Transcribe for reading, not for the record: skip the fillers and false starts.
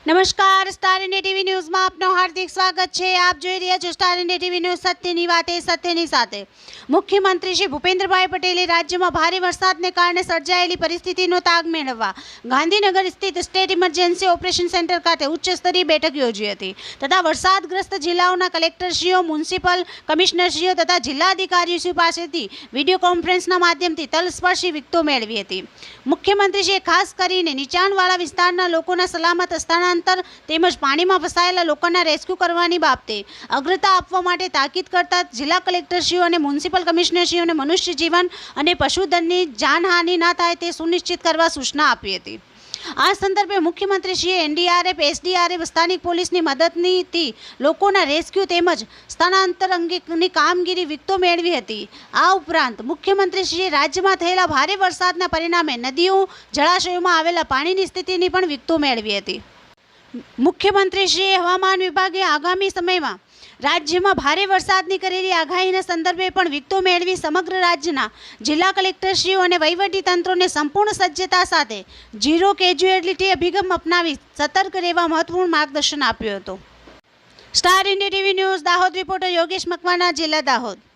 નમસ્કાર, star India TV ન્યૂઝમાં આપનું હાર્દિક સ્વાગત છે। આપ જોઈ રહ્યા છો સ્ટાર ઇન્ડિયા ટીવી ન્યૂઝ। સત્યની વાતે સત્યની સાથે। મુખ્યમંત્રી શ્રી ભૂપેન્દ્રભાઈ પટેલે રાજ્યમાં ભારે વરસાદને કારણે સર્જાયેલી પરિસ્થિતિનો તાગ મેળવવા ગાંધીનગર સ્થિત સ્ટેટ ઇમરજન્સી ઓપરેશન સેન્ટર ખાતે ઉચ્ચ સ્તરીય બેઠક યોજી હતી તથા વરસાદગ્રસ્ત જિલ્લાઓના કલેક્ટરશ્રીઓ, મ્યુનિસિપલ કમિશનરશ્રીઓ તથા જિલ્લા અધિકારીશ્રીઓ પાસેથી વિડીયો કોન્ફરન્સના માધ્યમથી તલસ્પર્શી વિગતો મેળવી હતી। મુખ્યમંત્રીશ્રીએ ખાસ કરીને નીચાણવાળા વિસ્તારના લોકોના સલામત સ્થળાંતર તેમજ પાણીમાં ફસાયેલા લોકોના રેસ્ક્યુ કરવાની બાબતે અગ્રતા આપવા માટે તાકીદ કરતા જિલ્લા કલેક્ટરશ્રીઓ અને મ્યુનિસિપલ કમિશનરશ્રીઓને મનુષ્ય જીવન અને પશુધનની જાનહાનિ ન થાય તે સુનિશ્ચિત કરવા સૂચના આપી હતી। આ સંદર્ભે મુખ્યમંત્રીશ્રીએ એનડીઆરએફ, એસડીઆરએફ, સ્થાનિક પોલીસની મદદથી લોકોના રેસ્ક્યુ તેમજ સ્થળાંતર અંગેની કામગીરી વિગતો મેળવી હતી। આ ઉપરાંત મુખ્યમંત્રીશ્રીએ રાજ્યમાં થયેલા ભારે વરસાદના પરિણામે નદીઓ, જળાશયોમાં આવેલા પાણીની સ્થિતિની પણ વિગતો મેળવી હતી। મુખ્યમંત્રીશ્રીએ હવામાન વિભાગે આગામી સમયમાં રાજ્યમાં ભારે વરસાદની કરેલી આગાહીના સંદર્ભે પણ વિગતો મેળવી સમગ્ર રાજ્યના જિલ્લા કલેક્ટરશ્રીઓ અને વહીવટીતંત્રોને સંપૂર્ણ સજ્જતા સાથે ઝીરો કેઝ્યુઅલિટી અભિગમ અપનાવી સતર્ક રહેવા મહત્વપૂર્ણ માર્ગદર્શન આપ્યું હતું। Star India TV news Dahod reporter Yogesh Makwana, જિલ્લા દાહોદ।